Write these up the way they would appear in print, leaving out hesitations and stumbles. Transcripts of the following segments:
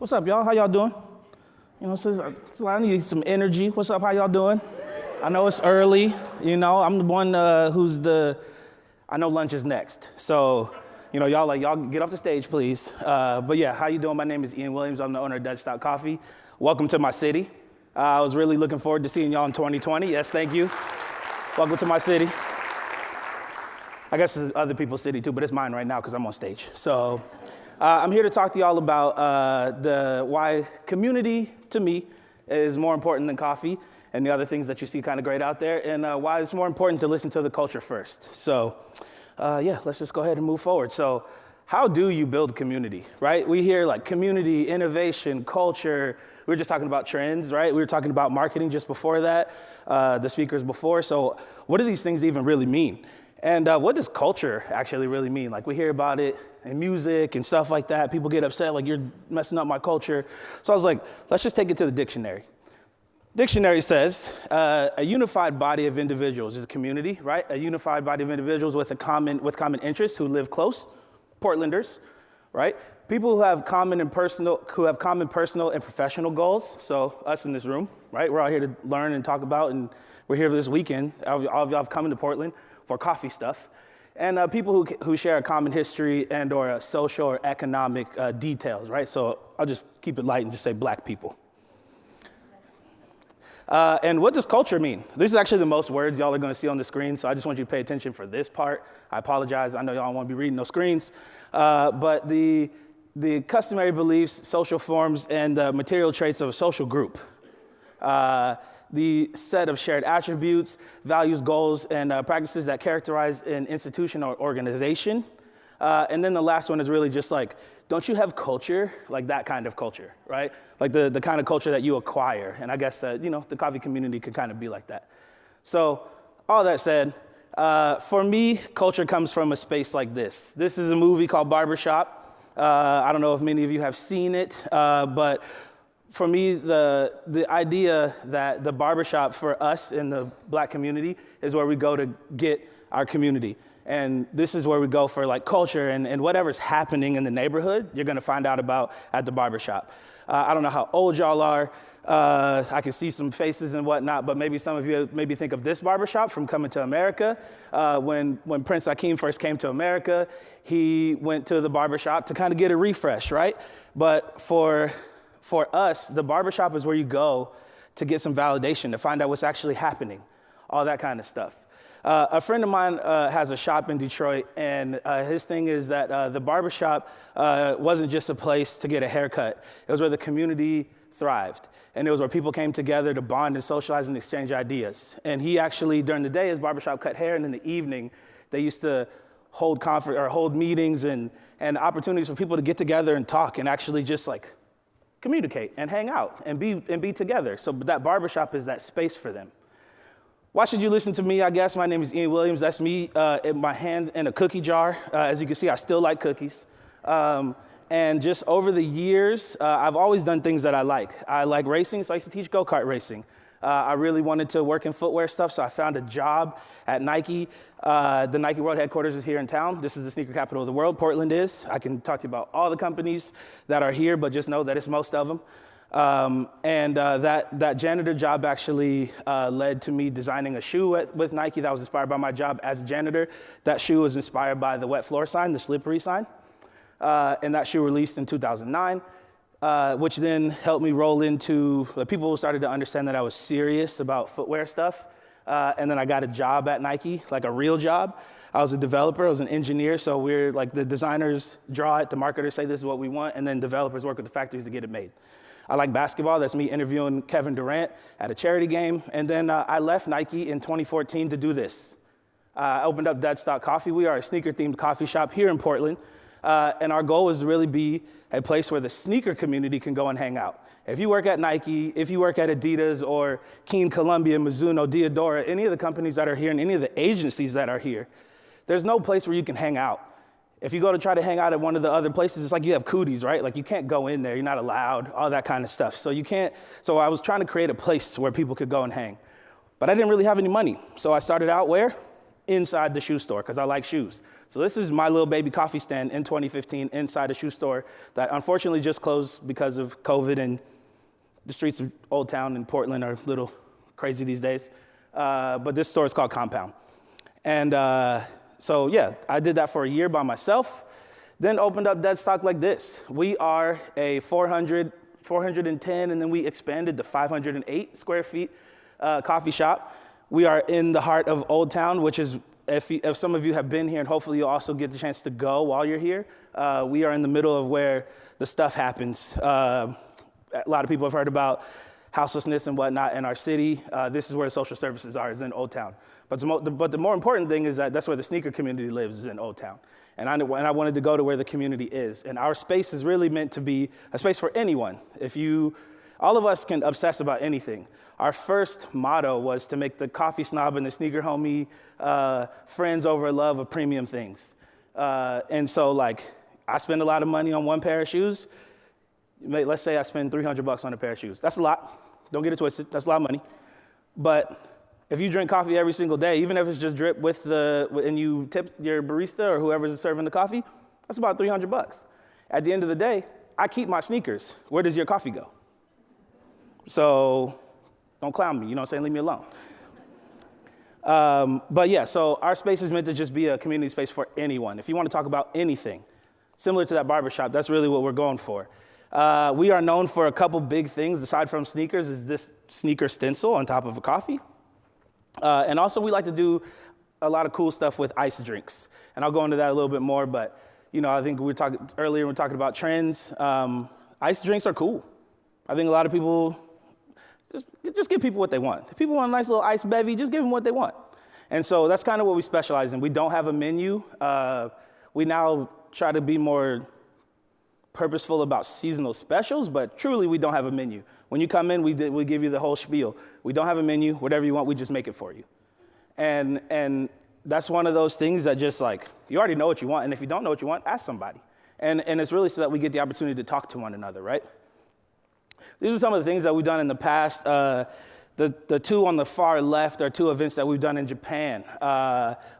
What's up, y'all? How y'all doing? You know, so I need some energy. What's up? How y'all doing? I know it's early. You know, I'm the one I know lunch is next. So, you know, y'all get off the stage, please. But yeah, how you doing? My name is Ian Williams. I'm the owner of Deadstock Coffee. Welcome to my city. I was really looking forward to seeing y'all in 2020. Yes, thank you. Welcome to my city. I guess it's other people's city too, but it's mine right now because I'm on stage. So I'm here to talk to y'all about why community, to me, is more important than coffee and the other things that you see kind of great out there, and why it's more important to listen to the culture first. So yeah, let's just go ahead and move forward. So how do you build community, right? We hear like community, innovation, culture. We were just talking about trends, right? We were talking about marketing just before that, the speakers before. So what do these things even really mean? And what does culture actually really mean? Like we hear about it in music and stuff like that. People get upset, like you're messing up my culture. So I was like, let's just take it to the dictionary. Dictionary says a unified body of individuals is a community, right? A unified body of individuals with common interests who live close, Portlanders, right? People who have common personal and professional goals. So us in this room, right? We're all here to learn and talk about, and we're here for this weekend. All of y'all have come into Portland for coffee stuff. And people who share a common history and or social or economic details, right? So I'll just keep it light and just say black people. And what does culture mean? This is actually the most words y'all are gonna see on the screen, so I just want you to pay attention for this part. I apologize, I know y'all won't be reading those screens. But the customary beliefs, social forms, and material traits of a social group. The set of shared attributes, values, goals, and practices that characterize an institution or organization. And then the last one is really just like, don't you have culture? Like that kind of culture, right? Like the kind of culture that you acquire. And I guess that, you know, the coffee community can kind of be like that. So all that said, for me, culture comes from a space like this. This is a movie called Barbershop. I don't know if many of you have seen it, but for me, the idea that the barbershop for us in the black community is where we go to get our community. And this is where we go for like culture and whatever's happening in the neighborhood, you're gonna find out about at the barbershop. I don't know how old y'all are. I can see some faces and whatnot, but maybe some of you maybe think of this barbershop from Coming to America. When Prince Hakeem first came to America, he went to the barbershop to kind of get a refresh, right? But for us, the barbershop is where you go to get some validation, to find out what's actually happening, all that kind of stuff. A friend of mine has a shop in Detroit, and his thing is that the barbershop wasn't just a place to get a haircut. It was where the community thrived, and it was where people came together to bond and socialize and exchange ideas. And he actually, during the day, his barbershop cut hair, and in the evening, they used to hold meetings and opportunities for people to get together and talk and actually just like communicate and hang out and be together. So that barbershop is that space for them. Why should you listen to me, I guess? My name is Ian Williams. That's me in my hand in a cookie jar. As you can see, I still like cookies. And just over the years, I've always done things that I like. I like racing, so I used to teach go-kart racing. I really wanted to work in footwear stuff, so I found a job at Nike. The Nike World Headquarters is here in town. This is the sneaker capital of the world, Portland is. I can talk to you about all the companies that are here, but just know that it's most of them. That janitor job actually led to me designing a shoe with Nike that was inspired by my job as a janitor. That shoe was inspired by the wet floor sign, the slippery sign. And that shoe released in 2009. Which then helped me roll into, people started to understand that I was serious about footwear stuff. And then I got a job at Nike, like a real job. I was a developer, I was an engineer, so we're like the designers draw it, the marketers say this is what we want, and then developers work with the factories to get it made. I like basketball, that's me interviewing Kevin Durant at a charity game. And then I left Nike in 2014 to do this. I opened up Deadstock Coffee. We are a sneaker-themed coffee shop here in Portland. And our goal is to really be a place where the sneaker community can go and hang out. If you work at Nike, if you work at Adidas or Keen, Columbia, Mizuno, Diodora, any of the companies that are here and any of the agencies that are here, there's no place where you can hang out. If you go to try to hang out at one of the other places, it's like you have cooties, right? Like you can't go in there, you're not allowed, all that kind of stuff. So I was trying to create a place where people could go and hang. But I didn't really have any money. So I started out where? Inside the shoe store, because I like shoes. So this is my little baby coffee stand in 2015 inside a shoe store that unfortunately just closed because of COVID, and the streets of Old Town in Portland are a little crazy these days. But this store is called Compound. And so yeah, I did that for a year by myself, then opened up Deadstock like this. We are a 410, and then we expanded to 508 square feet coffee shop. We are in the heart of Old Town, which is, if some of you have been here, and hopefully you'll also get the chance to go while you're here, we are in the middle of where the stuff happens. A lot of people have heard about houselessness and whatnot in our city. This is where social services are, is in Old Town. But the more important thing is that that's where the sneaker community lives, is in Old Town. And I wanted to go to where the community is. And our space is really meant to be a space for anyone. All of us can obsess about anything. Our first motto was to make the coffee snob and the sneaker homie friends over love of premium things. And so like, I spend a lot of money on one pair of shoes. Let's say I spend $300 on a pair of shoes. That's a lot. Don't get it twisted. That's a lot of money. But if you drink coffee every single day, even if it's just drip and you tip your barista or whoever's serving the coffee, that's about $300. At the end of the day, I keep my sneakers. Where does your coffee go? So don't clown me, you know what I'm saying? Leave me alone. But yeah, so our space is meant to just be a community space for anyone. If you want to talk about anything, similar to that barbershop, that's really what we're going for. We are known for a couple big things, aside from sneakers, is this sneaker stencil on top of a coffee. And also we like to do a lot of cool stuff with ice drinks. And I'll go into that a little bit more, but I think we were talking earlier, we were talking about trends. Ice drinks are cool. I think a lot of people, just give people what they want. If people want a nice little ice bevy, just give them what they want. And so that's kind of what we specialize in. We don't have a menu. We now try to be more purposeful about seasonal specials, but truly we don't have a menu. When you come in, we give you the whole spiel. We don't have a menu. Whatever you want, we just make it for you. And that's one of those things that just like, you already know what you want, and if you don't know what you want, ask somebody. And it's really so that we get the opportunity to talk to one another, right? These are some of the things that we've done in the past. The two on the far left are two events that we've done in Japan.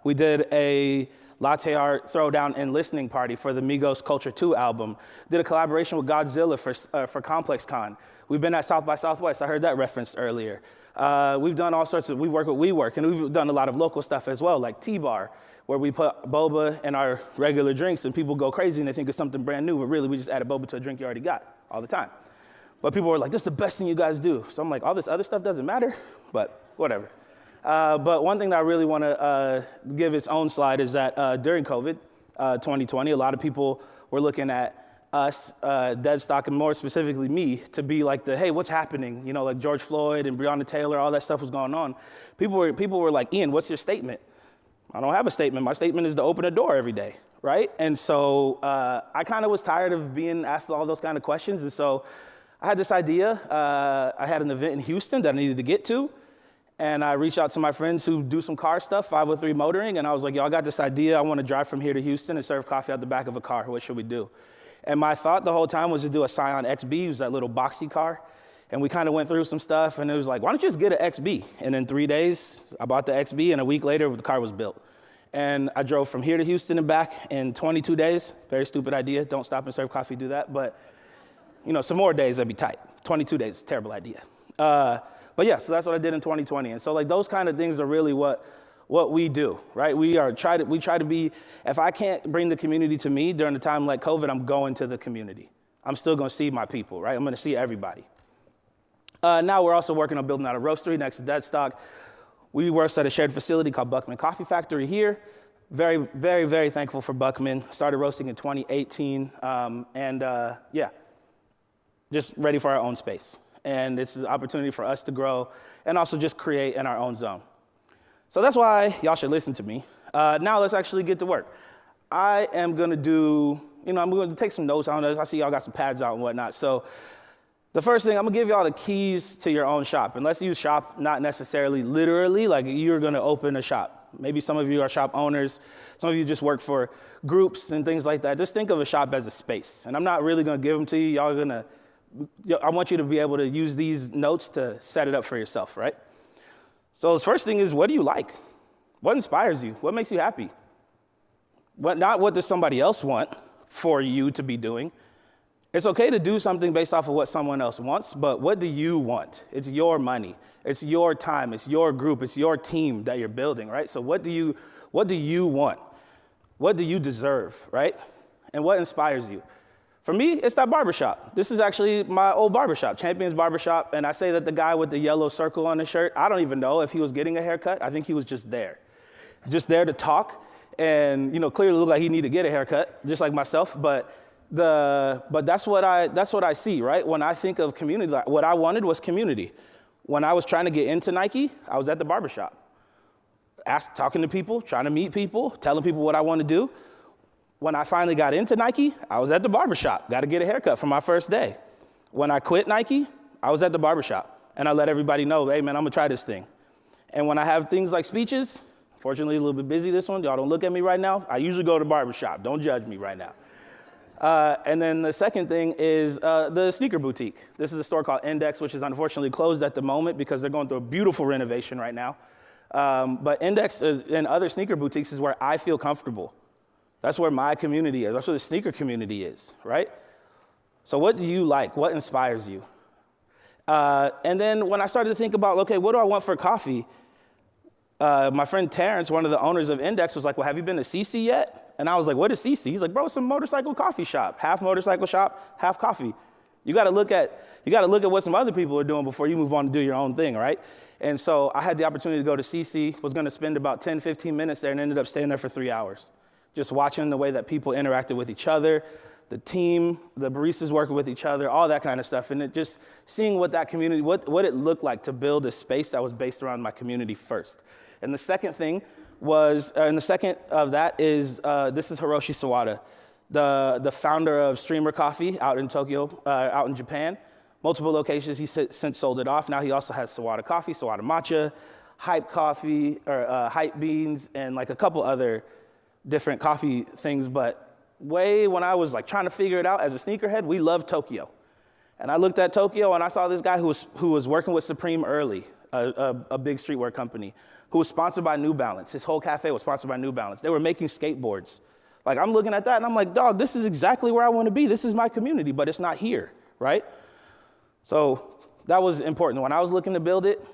We did a latte art throwdown and listening party for the Migos Culture 2 album. Did a collaboration with Godzilla for Complex Con. We've been at South by Southwest. I heard that referenced earlier. We've done all sorts of, we work with WeWork, and we've done a lot of local stuff as well, like T-Bar, where we put boba in our regular drinks, and people go crazy and they think it's something brand new, but really we just added boba to a drink you already got all the time. But people were like, this is the best thing you guys do. So I'm like, all this other stuff doesn't matter, but whatever. But one thing that I really want to give its own slide is that during COVID, 2020, a lot of people were looking at us, Deadstock, and more specifically me, to be like hey, what's happening? Like George Floyd and Breonna Taylor, all that stuff was going on. People were like, Ian, what's your statement? I don't have a statement. My statement is to open a door every day, right? And so I kind of was tired of being asked all those kind of questions, and so I had this idea. I had an event in Houston that I needed to get to, and I reached out to my friends who do some car stuff, 503 Motoring, and I was like, yo, I got this idea. I want to drive from here to Houston and serve coffee out the back of a car. What should we do? And my thought the whole time was to do a Scion XB. It was that little boxy car. And we kind of went through some stuff, and it was like, why don't you just get an XB? And in 3 days, I bought the XB, and a week later, the car was built. And I drove from here to Houston and back in 22 days. Very stupid idea. Don't stop and serve coffee, do that. But some more days, that'd be tight. 22 days, terrible idea. But yeah, so that's what I did in 2020. And so like those kind of things are really what we do, right? We try to be, if I can't bring the community to me during a time like COVID, I'm going to the community. I'm still gonna see my people, right? I'm gonna see everybody. Now we're also working on building out a roastery next to Deadstock. We work at a shared facility called Buckman Coffee Factory here. Very, very, very thankful for Buckman. Started roasting in 2018, yeah, just ready for our own space. And it's an opportunity for us to grow and also just create in our own zone. So that's why y'all should listen to me. Now let's actually get to work. I am gonna do, I'm gonna take some notes on this. I see y'all got some pads out and whatnot. So the first thing, I'm gonna give y'all the keys to your own shop. And let's use shop not necessarily literally, like you're gonna open a shop. Maybe some of you are shop owners. Some of you just work for groups and things like that. Just think of a shop as a space. And I'm not really gonna give them to you. I want you to be able to use these notes to set it up for yourself, right? So the first thing is, what do you like? What inspires you? What makes you happy? Not what does somebody else want for you to be doing. It's okay to do something based off of what someone else wants, but what do you want? It's your money, it's your time, it's your group, it's your team that you're building, right? So what do you want? What do you deserve, right? And what inspires you? For me, it's that barbershop. This is actually my old barbershop, Champion's Barbershop, and I say that the guy with the yellow circle on his shirt, I don't even know if he was getting a haircut. I think he was just there to talk, and clearly looked like he needed to get a haircut, just like myself. But that's what I see, right? When I think of community, like, what I wanted was community. When I was trying to get into Nike, I was at the barbershop, talking to people, trying to meet people, telling people what I want to do. When I finally got into Nike, I was at the barbershop, got to get a haircut for my first day. When I quit Nike, I was at the barbershop, and I let everybody know, hey man, I'm gonna try this thing. And when I have things like speeches, fortunately a little bit busy this one, y'all don't look at me right now, I usually go to the barbershop, don't judge me right now. And then the second thing is the sneaker boutique. This is a store called Index, which is unfortunately closed at the moment because they're going through a beautiful renovation right now. But Index and other sneaker boutiques is where I feel comfortable. That's where my community is. That's where the sneaker community is, right? So what do you like? What inspires you? And then when I started to think about, okay, what do I want for coffee? My friend Terrence, one of the owners of Index, was like, well, have you been to CC yet? And I was like, what is CC? He's like, bro, it's a motorcycle coffee shop. Half motorcycle shop, half coffee. You got to look at what some other people are doing before you move on to do your own thing, right? And so I had the opportunity to go to CC, was going to spend about 10, 15 minutes there, and ended up staying there for 3 hours. Just watching the way that people interacted with each other, the team, the baristas working with each other, all that kind of stuff. And it just seeing what that community, what it looked like to build a space that was based around my community first. And the second thing was, and the second of that is, this is Hiroshi Sawada, the founder of Streamer Coffee out in Tokyo, out in Japan. Multiple locations, he since sold it off. Now he also has Sawada Coffee, Sawada Matcha, Hype Coffee, or Hype Beans, and like a couple other different coffee things. But when I was like trying to figure it out as a sneakerhead, we loved Tokyo. And I looked at Tokyo and I saw this guy who was working with Supreme Early, a big streetwear company, who was sponsored by New Balance. His whole cafe was sponsored by New Balance. They were making skateboards. Like, I'm looking at that and I'm like, dog, this is exactly where I want to be. This is my community, but it's not here, right? So that was important. When I was looking to build it,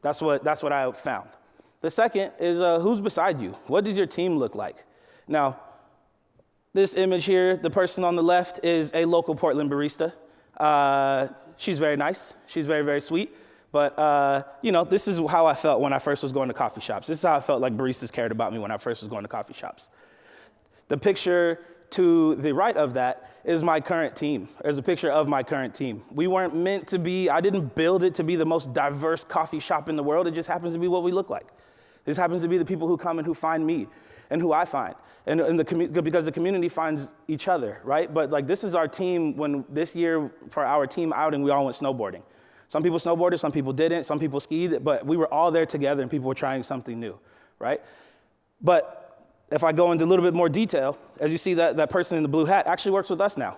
that's what I found. The second is who's beside you? What does your team look like? Now, this image here, the person on the left is a local Portland barista. She's very nice. She's very, very sweet. But, this is how I felt when I first was going to coffee shops. This is how I felt like baristas cared about me when I first was going to coffee shops. The picture to the right of that is my current team. There's a picture of my current team. We weren't meant to be, I didn't build it to be the most diverse coffee shop in the world. It just happens to be what we look like. This happens to be the people who come and who find me and who I find. And because the community finds each other, right? But like, this is our team. When this year for our team outing, we all went snowboarding. Some people snowboarded, some people didn't, some people skied, but we were all there together and people were trying something new, right? But if I go into a little bit more detail, as you see that person in the blue hat actually works with us now.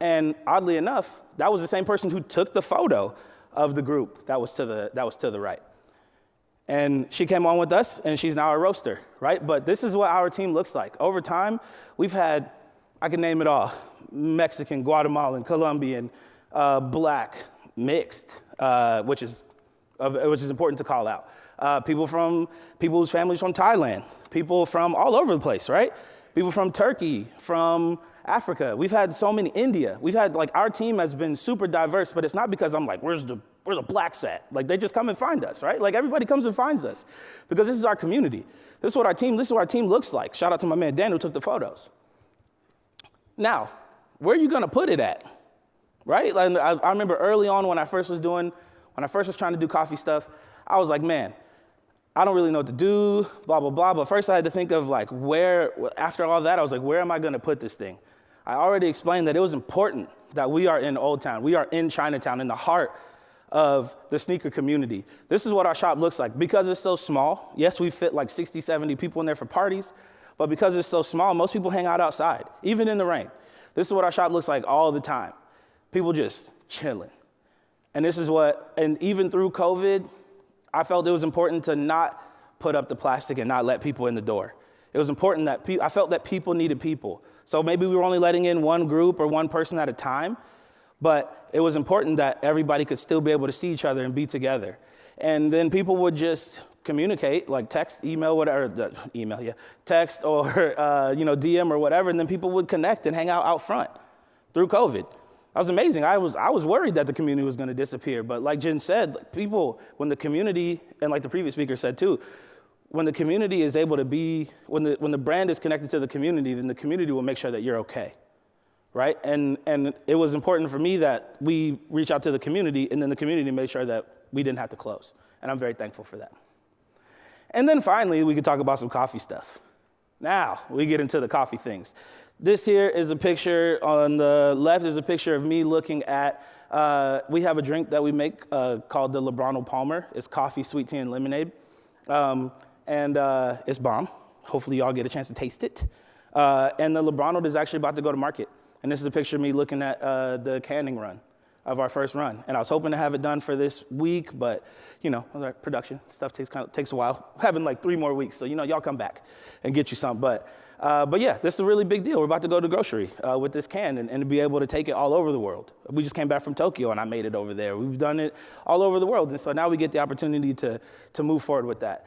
And oddly enough, that was the same person who took the photo of the group that was to the right. And she came on with us and she's now a roaster, right? But this is what our team looks like. Over time, we've had, I can name it all, Mexican, Guatemalan, Colombian, Black, mixed, which is important to call out. People whose families from Thailand, people from all over the place, right? People from Turkey, from Africa. We've had so many, India. We've had, like, our team has been super diverse, but it's not because I'm like, where's the blacks at? Like, they just come and find us, right? Like, everybody comes and finds us because this is our community. This is what our team looks like. Shout out to my man Dan who took the photos. Now, where are you gonna put it at? Right? Like, I remember early on when I first was trying to do coffee stuff, I was like, man, I don't really know what to do, blah, blah, blah. But first I had to think of like after all that, I was like, where am I gonna put this thing? I already explained that it was important that we are in Old Town. We are in Chinatown, in the heart of the sneaker community. This is what our shop looks like. Because it's so small, yes, we fit like 60, 70 people in there for parties, but because it's so small, most people hang out outside, even in the rain. This is what our shop looks like all the time. People just chilling. And even through COVID, I felt it was important to not put up the plastic and not let people in the door. It was important that I felt that people needed people. So maybe we were only letting in one group or one person at a time, but it was important that everybody could still be able to see each other and be together. And then people would just communicate, like text, email, whatever, text or DM or whatever, and then people would connect and hang out front through COVID. That was amazing. I was worried that the community was going to disappear, but like Jen said, people, when the community, and like the previous speaker said too, when the community is able to be, when the brand is connected to the community, then the community will make sure that you're okay, right? And it was important for me that we reach out to the community, and then the community made sure that we didn't have to close, and I'm very thankful for that. And then finally, we could talk about some coffee stuff. Now, we get into the coffee things. This here is a picture, on the left is a picture of me looking at, we have a drink that we make called the Lebrano Palmer. It's coffee, sweet tea, and lemonade. And it's bomb. Hopefully y'all get a chance to taste it. And the Lebrano is actually about to go to market. And this is a picture of me looking at the canning run of our first run. And I was hoping to have it done for this week, but production stuff takes a while. We're having like 3 more weeks, so y'all come back and get you something. But yeah, this is a really big deal. We're about to go to grocery with this can and to be able to take it all over the world. We just came back from Tokyo and I made it over there. We've done it all over the world. And so now we get the opportunity to move forward with that.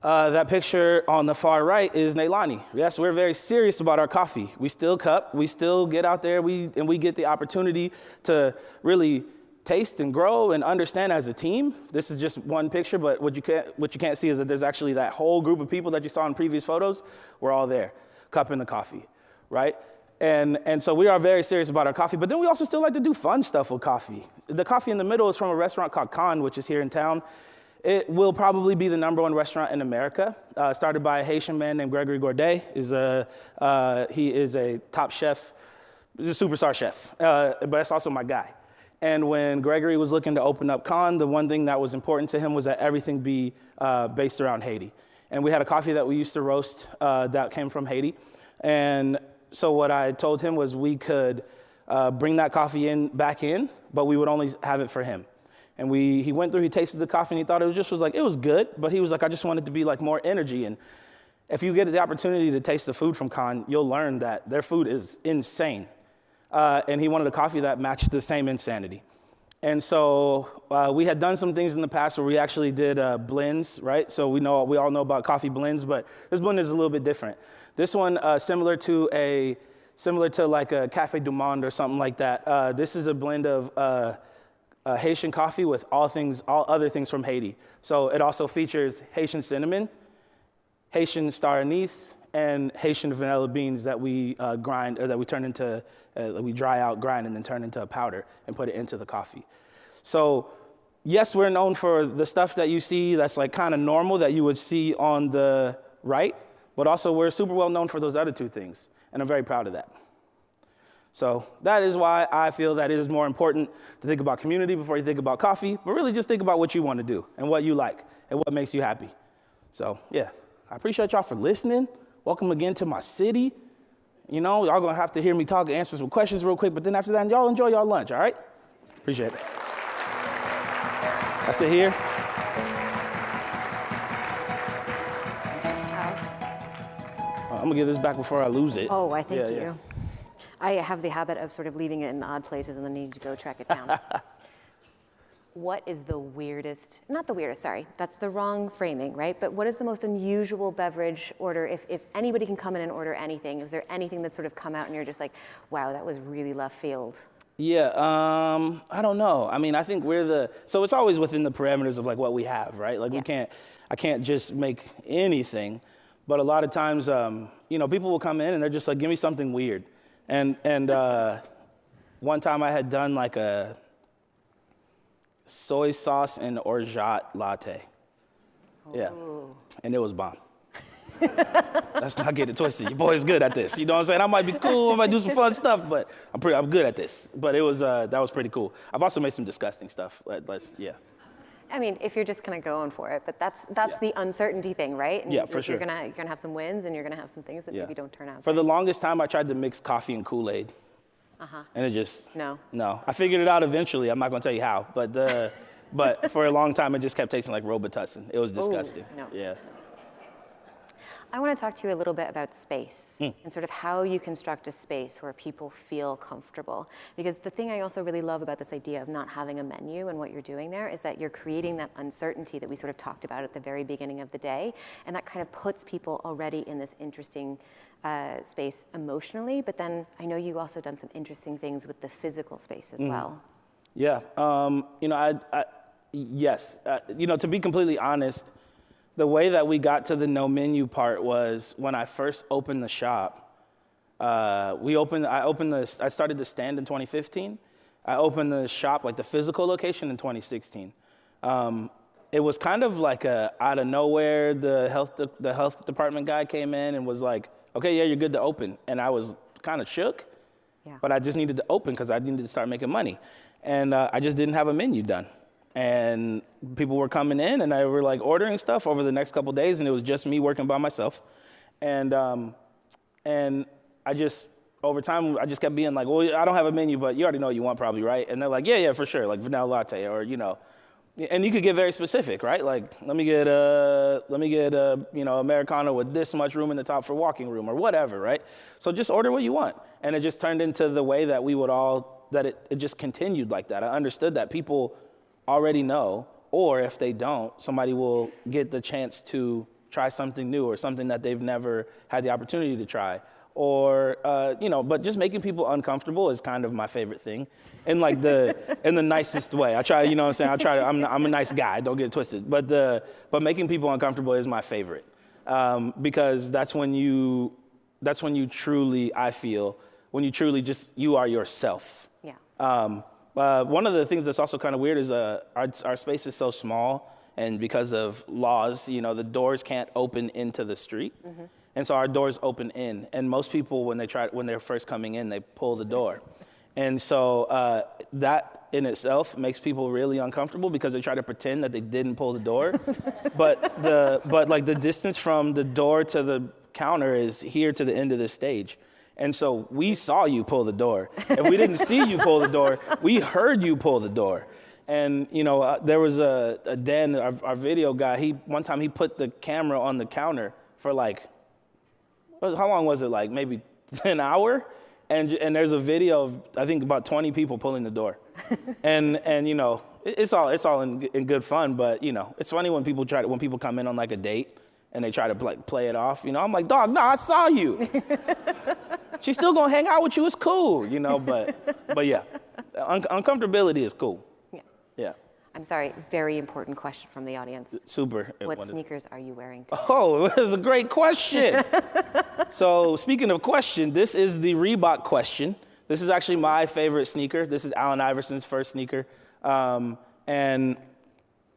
That picture on the far right is Neilani. Yes, we're very serious about our coffee. We still cup, we still get out there, and we get the opportunity to really taste and grow and understand as a team. This is just one picture, but what you can't see is that there's actually that whole group of people that you saw in previous photos. We're all there, cupping the coffee, right? And so we are very serious about our coffee, but then we also still like to do fun stuff with coffee. The coffee in the middle is from a restaurant called Khan, which is here in town. It will probably be the #1 restaurant in America. Started by a Haitian man named Gregory Gourdet. He is a top chef, he's a superstar chef, but that's also my guy. And when Gregory was looking to open up Khan, the one thing that was important to him was that everything be based around Haiti. And we had a coffee that we used to roast that came from Haiti. And so what I told him was we could bring that coffee back in, but we would only have it for him. And he went through, he tasted the coffee, and he thought it was good, but he was like, I just wanted to be like more energy. And if you get the opportunity to taste the food from Khan, you'll learn that their food is insane. And he wanted a coffee that matched the same insanity. And so we had done some things in the past where we actually did blends, right? So we all know about coffee blends, but this blend is a little bit different. This one, similar to like a Café du Monde or something like that. This is a blend of Haitian coffee with all other things from Haiti. So it also features Haitian cinnamon, Haitian star anise, and Haitian vanilla beans that we grind, or that we turn into, we dry out, grind, and then turn into a powder and put it into the coffee. So yes, we're known for the stuff that you see that's like kind of normal that you would see on the right, but also we're super well known for those other 2 things, and I'm very proud of that. So that is why I feel that it is more important to think about community before you think about coffee, but really just think about what you want to do and what you like and what makes you happy. So yeah, I appreciate y'all for listening. Welcome again to my city. Y'all gonna have to hear me talk and answer some questions real quick, but then after that, y'all enjoy y'all lunch, all right? Appreciate it. That's it here. I'm gonna give this back before I lose it. Oh, I thank you. Yeah. I have the habit of sort of leaving it in odd places and then need to go track it down. What is the weirdest, not the weirdest, sorry, that's the wrong framing, right? But what is the most unusual beverage order? If anybody can come in and order anything, is there anything that's sort of come out and you're just like, wow, that was really left field? Yeah, I don't know. I mean, I think so it's always within the parameters of like what we have, right? Like I can't just make anything, but a lot of times, people will come in and they're just like, give me something weird. And one time I had done like a soy sauce and orgeat latte. Oh. Yeah, and it was bomb. Let's not get it twisted. Your boy is good at this. You know what I'm saying? I might be cool, I might do some fun stuff, but I'm good at this. But it was that was pretty cool. I've also made some disgusting stuff. Yeah. I mean, if you're just kind of going for it, but that's the uncertainty thing, right? And yeah, for sure. You're gonna have some wins, and you're gonna have some things that maybe don't turn out. For the longest time, I tried to mix coffee and Kool-Aid, and it just no. I figured it out eventually. I'm not gonna tell you how, but for a long time, it just kept tasting like Robitussin. It was disgusting. No. Yeah. I want to talk to you a little bit about space and sort of how you construct a space where people feel comfortable. Because the thing I also really love about this idea of not having a menu and what you're doing there is that you're creating that uncertainty that we sort of talked about at the very beginning of the day. And that kind of puts people already in this interesting space emotionally. But then I know you've also done some interesting things with the physical space as well. Yeah. Yes. To be completely honest, the way that we got to the no menu part was when I first opened the shop. I started the stand in 2015. I opened the shop, like the physical location, in 2016. It was kind of like out of nowhere, the health department guy came in and was like, okay, yeah, you're good to open. And I was kind of shook, but I just needed to open because I needed to start making money. And I just didn't have a menu done. And people were coming in and I were like ordering stuff over the next couple of days, and it was just me working by myself. And I just, over time, I just kept being like, well, I don't have a menu, but you already know what you want probably, right? And they're like, yeah, for sure, like vanilla latte, or, and you could get very specific, right? Like, let me get Americano with this much room in the top for walking room or whatever, right? So just order what you want. And it just turned into the way that we would it just continued like that. I understood that people already know, or if they don't, somebody will get the chance to try something new or something that they've never had the opportunity to try. Or, but just making people uncomfortable is kind of my favorite thing. In like in the nicest way. I try, I'm a nice guy, don't get it twisted. But making people uncomfortable is my favorite. Because that's when you truly, I feel, just, you are yourself. Yeah. One of the things that's also kind of weird is our space is so small, and because of laws, the doors can't open into the street. Mm-hmm. And so our doors open in, and most people, when they're first coming in, they pull the door. And so that in itself makes people really uncomfortable because they try to pretend that they didn't pull the door. but the distance from the door to the counter is here to the end of the stage. And so we saw you pull the door. If we didn't see you pull the door, we heard you pull the door. And, there was a Dan, our video guy, one time he put the camera on the counter for like, how long was it? Like maybe an hour? And there's a video of, I think, about 20 people pulling the door. and it's all in good fun, but, it's funny when people come in on like a date and they try to like play it off. I'm like, dog, no, I saw you. She's still gonna hang out with you. It's cool, but yeah, uncomfortability is cool. Yeah. I'm sorry, very important question from the audience. Super. What sneakers are you wearing today? Oh, it was a great question. So speaking of question, this is the Reebok question. This is actually my favorite sneaker. This is Allen Iverson's first sneaker. And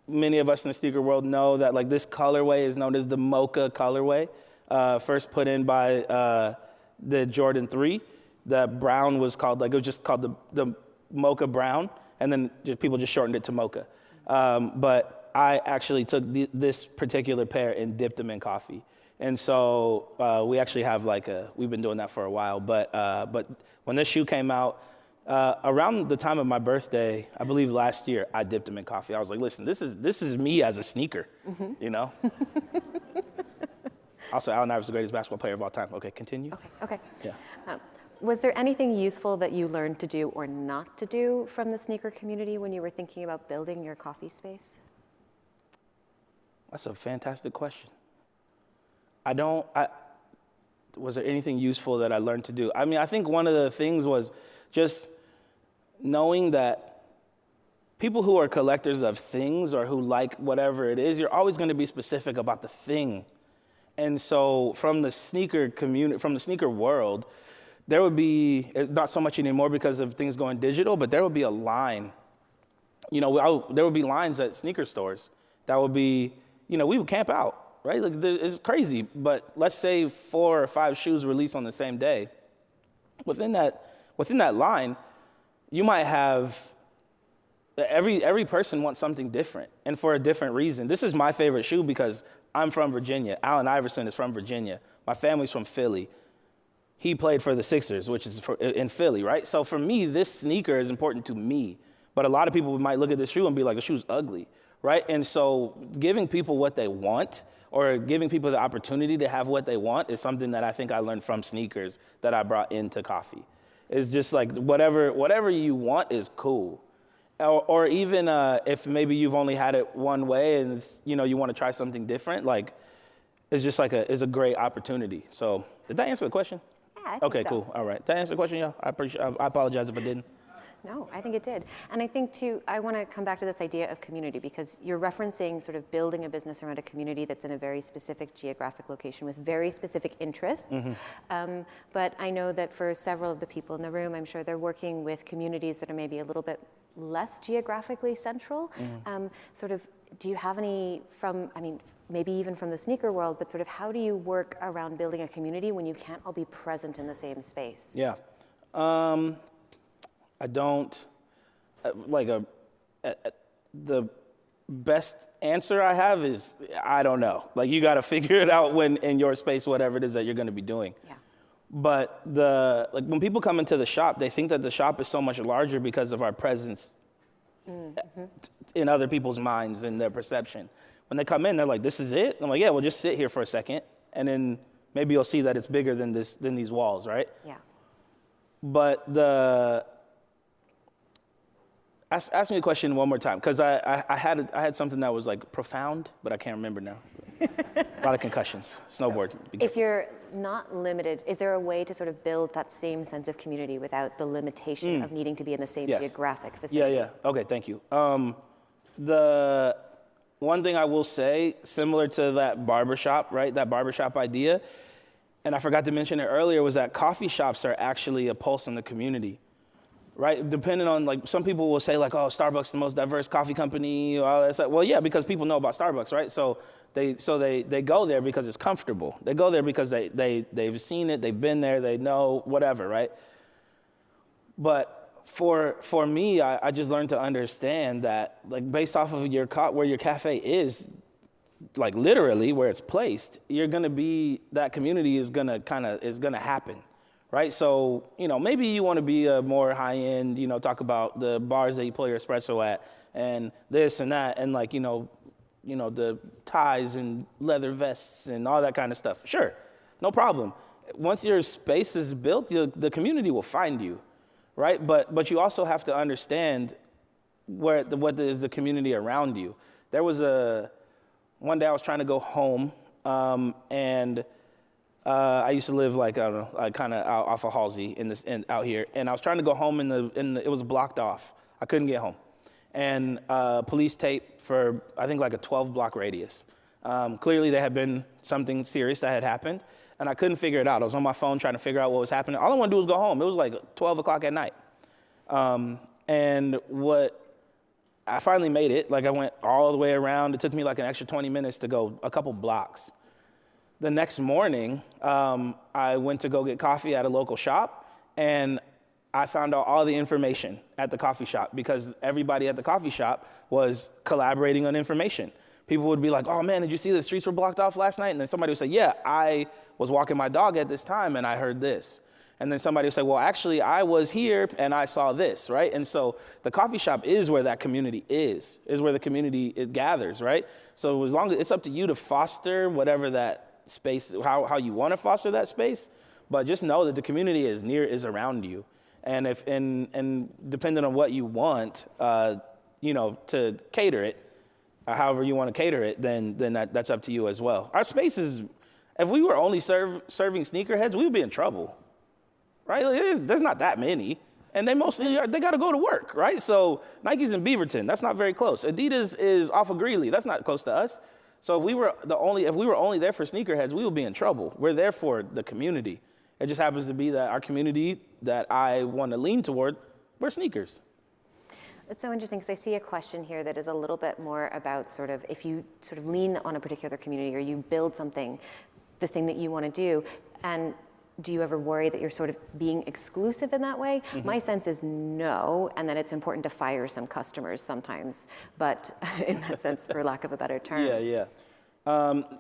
many of us in the sneaker world know that like this colorway is known as the Mocha colorway, first put in by the Jordan 3. The brown was called, it was just called the Mocha Brown, and then people just shortened it to Mocha. But I actually took this particular pair and dipped them in coffee. And so we actually have we've been doing that for a while, but when this shoe came out, around the time of my birthday, I believe last year, I dipped them in coffee. I was like, listen, this is me as a sneaker, Also, Allen Iverson's the greatest basketball player of all time. Okay, continue. Okay. Yeah. Was there anything useful that you learned to do or not to do from the sneaker community when you were thinking about building your coffee space? That's a fantastic question. Was there anything useful that I learned to do? I mean, I think one of the things was just knowing that people who are collectors of things or who like whatever it is, you're always going to be specific about the thing. And so from the sneaker community, from the sneaker world, there would be, not so much anymore because of things going digital, but there would be a line. There would be lines at sneaker stores that would be, we would camp out, right? Like, it's crazy, but let's say 4 or 5 shoes released on the same day. Within that line, you might have, every person wants something different and for a different reason. This is my favorite shoe because I'm from Virginia. Allen Iverson is from Virginia. My family's from Philly. He played for the Sixers, which is in Philly, right? So for me, this sneaker is important to me. But a lot of people might look at this shoe and be like, the shoe's ugly. right? And so giving people what they want or giving people the opportunity to have what they want is something that I think I learned from sneakers that I brought into coffee. It's just like whatever you want is cool. Or even if maybe you've only had it one way and it's, you know, you want to try something different, like it's just like it's a great opportunity. So did that answer the question? Yeah, I think Okay, so. cool. All right. Did that answer the question, y'all? I apologize if I didn't. No, I think it did. And I think too, I want to come back to this idea of community because you're referencing sort of building a business around a community that's in a very specific geographic location with very specific interests. But I know that for several of the people in the room, I'm sure they're working with communities that are maybe a little bit less geographically central. Sort of, do you have any maybe even from the sneaker world, but sort of how do you work around building a community when you can't all be present in the same space? Yeah. I don't, the best answer I have is, I don't know. Like, you got to figure it out when in your space, whatever it is that you're going to be doing. Yeah. But when people come into the shop, they think that the shop is so much larger because of our presence in other people's minds and their perception. When they come in, they're like, this is it? I'm like, yeah, well, just sit here for a second, and then maybe you'll see that it's bigger than these walls, right? Yeah. But ask me the question one more time, because I had something that was like profound, but I can't remember now. A lot of concussions, snowboard. If you're not limited, is there a way to sort of build that same sense of community without the limitation of needing to be in the same geographic vicinity? Yeah. Okay, thank you. The one thing I will say, similar to that barbershop, right? That barbershop idea, and I forgot to mention it earlier, was that coffee shops are actually a pulse in the community. Right, depending on, like, some people will say, like, oh, Starbucks is the most diverse coffee company, or all that stuff. Well, yeah, because people know about Starbucks, right? So they go there because it's comfortable. They go there because they've seen it, they've been there, they know whatever, right? But for me, I just learned to understand that, like, based off of where your cafe is, like literally where it's placed, you're gonna be, that community is gonna happen. Right, so, you know, maybe you want to be a more high-end, you know, talk about the bars that you pull your espresso at, and this and that, and like, you know, the ties and leather vests and all that kind of stuff. Sure, no problem. Once your space is built, the community will find you, right? But you also have to understand what is the community around you. There was one day I was trying to go home, and I used to live, like, I don't know, like kind of off of Halsey out here, and I was trying to go home it was blocked off. I couldn't get home, and police tape for I think like a 12-block radius. Clearly, there had been something serious that had happened, and I couldn't figure it out. I was on my phone trying to figure out what was happening. All I wanted to do was go home. It was like 12 o'clock at night, and I finally made it. Like, I went all the way around. It took me like an extra 20 minutes to go a couple blocks. The next morning, I went to go get coffee at a local shop, and I found out all the information at the coffee shop because everybody at the coffee shop was collaborating on information. People would be like, oh man, did you see the streets were blocked off last night? And then somebody would say, yeah, I was walking my dog at this time and I heard this. And then somebody would say, well, actually, I was here and I saw this, right? And so the coffee shop is where that community is where the community it gathers, right? So as long as it's up to you to foster whatever that space, how you want to foster that space, but just know that the community is around you, and depending on what you want, you know, to cater it, however you want to cater it, then that's up to you as well. Our spaces, if we were only serving sneakerheads, we would be in trouble, right? There's not that many, and they got to go to work, right? So Nike's in Beaverton, that's not very close. Adidas is off of Greeley, that's not close to us. So if we were only there for sneakerheads, we would be in trouble. We're there for the community. It just happens to be that our community that I want to lean toward, we're sneakers. It's so interesting because I see a question here that is a little bit more about sort of if you sort of lean on a particular community or you build something, the thing that you want to do, and do you ever worry that you're sort of being exclusive in that way? Mm-hmm. My sense is no, and that it's important to fire some customers sometimes, but in that sense, for lack of a better term.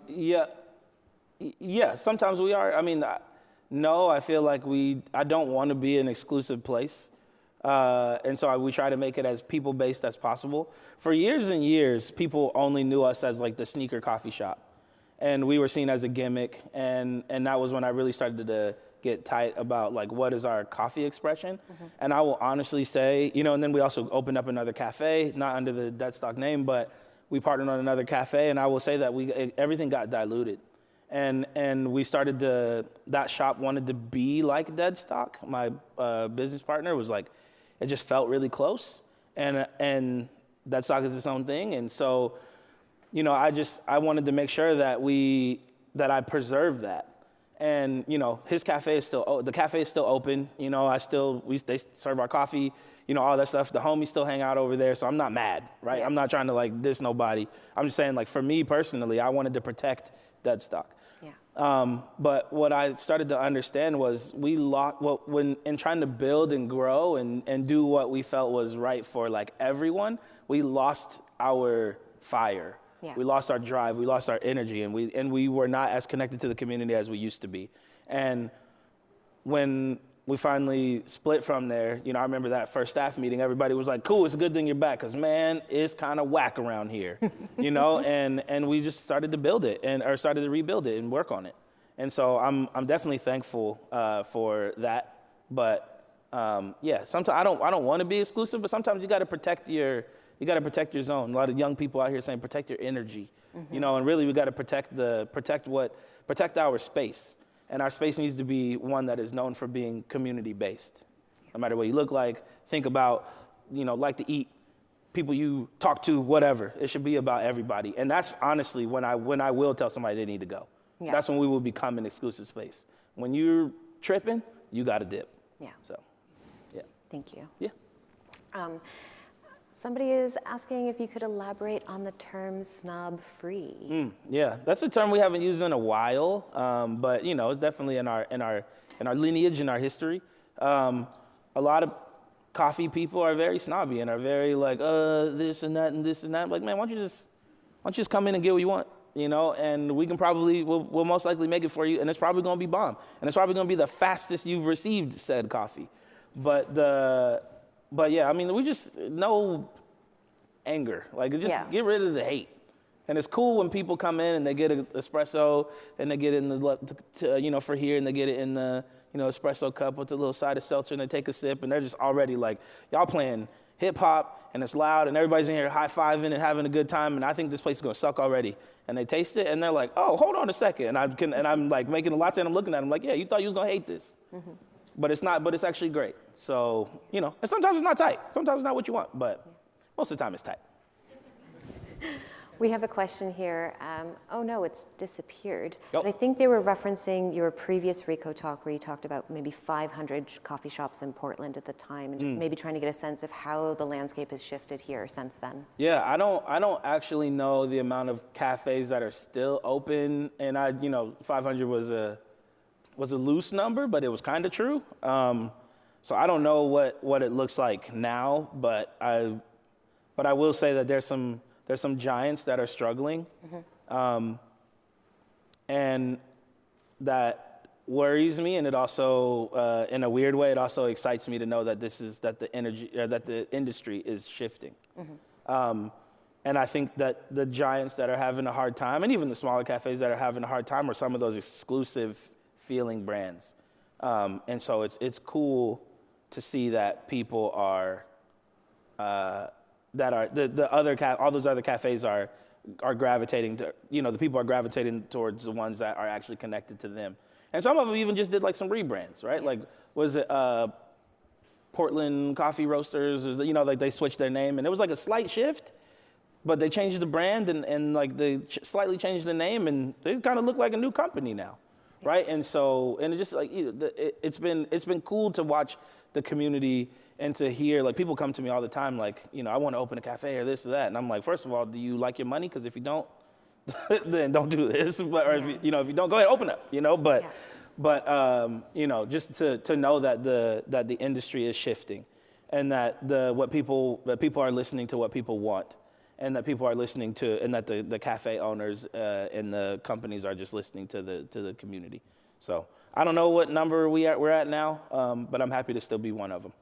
Yeah, sometimes we are. I mean, no, I feel like I don't want to be an exclusive place. And so we try to make it as people-based as possible. For years and years, people only knew us as like the sneaker coffee shop. And we were seen as a gimmick. And that was when I really started to get tight about like, what is our coffee expression? And I will honestly say, and then we also opened up another cafe, not under the Deadstock name, but we partnered on another cafe. And I will say that everything got diluted. And we started that shop wanted to be like Deadstock. My business partner was like, it just felt really close. And Deadstock is its own thing. And so, I wanted to make sure that I preserve that. And, his cafe is the cafe is still open. They serve our coffee, all that stuff. The homies still hang out over there. So I'm not mad, right? Yeah. I'm not trying to like diss nobody. I'm just saying like, for me personally, I wanted to protect Deadstock. Yeah. But what I started to understand was when trying to build and grow and do what we felt was right for like everyone, we lost our fire. Yeah. We lost our drive, we lost our energy, and we were not as connected to the community as we used to be. And when we finally split from there, I remember that first staff meeting, everybody was like, cool, it's a good thing you're back, because man, it's kind of whack around here, and we just started to build it, or started to rebuild it and work on it. And so I'm definitely thankful for that. But sometimes I don't want to be exclusive, but sometimes you got to protect your zone. A lot of young people out here saying protect your energy, and really we got to protect our space. And our space needs to be one that is known for being community-based. No matter what you look like, think about, like to eat, people you talk to, whatever. It should be about everybody. And that's honestly when I will tell somebody they need to go. Yeah. That's when we will become an exclusive space. When you're tripping, you got to dip. Yeah. So, yeah. Thank you. Yeah. Somebody is asking if you could elaborate on the term snob-free. Yeah, that's a term we haven't used in a while, but it's definitely in our lineage, in our history. A lot of coffee people are very snobby and are very like, this and that and this and that. Like, man, why don't you just come in and get what you want, and we can we'll most likely make it for you, and it's probably gonna be bomb, and it's probably gonna be the fastest you've received said coffee. But yeah, I mean, we just no anger. Like, just get rid of the hate. And it's cool when people come in and they get an espresso and they get it in the, for here, and they get it in the, espresso cup with a little side of seltzer, and they take a sip, and they're just already like, y'all playing hip hop and it's loud and everybody's in here high-fiving and having a good time, and I think this place is gonna suck already. And they taste it and they're like, oh, hold on a second. And I'm like making a latte and I'm looking at them like, yeah, you thought you was gonna hate this. Mm-hmm. But it's not, but it's actually great. So, and sometimes it's not tight. Sometimes it's not what you want, but most of the time it's tight. We have a question here. Oh no, it's disappeared. Yep. But I think they were referencing your previous RICO talk where you talked about maybe 500 coffee shops in Portland at the time, and just maybe trying to get a sense of how the landscape has shifted here since then. Yeah, I don't actually know the amount of cafes that are still open, and 500 was a loose number, but it was kind of true. So I don't know what it looks like now, but I will say that there's some giants that are struggling, and that worries me. And it also, in a weird way, it also excites me to know that the industry is shifting. Mm-hmm. And I think that the giants that are having a hard time, and even the smaller cafes that are having a hard time, are some of those exclusive feeling brands. And so it's cool to see that people are, all those other cafes are gravitating to, the people are gravitating towards the ones that are actually connected to them. And some of them even just did like some rebrands, right? Like, was it Portland Coffee Roasters? Or, like they switched their name, and it was like a slight shift, but they changed the brand and like they slightly changed the name, and they kind of look like a new company now. Right, and so, and it just like it's been cool to watch the community and to hear, like, people come to me all the time like, I want to open a cafe or this or that, and I'm like, first of all, do you like your money? Because if you don't, then don't do this. But or if you don't, go ahead, open up. But just to know that the industry is shifting, and that people are listening to what people want. And that people are listening to, and that the cafe owners and the companies are just listening to the community. So I don't know what number we're at now, but I'm happy to still be one of them.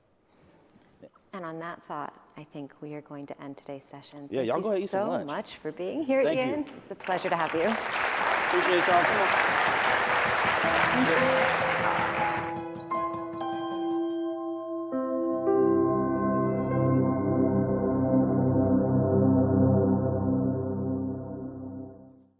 And on that thought, I think we are going to end today's session. Yeah, y'all go ahead and eat some lunch. Thank you so much for being here, Thank Ian. you. It's a pleasure to have you. Appreciate y'all.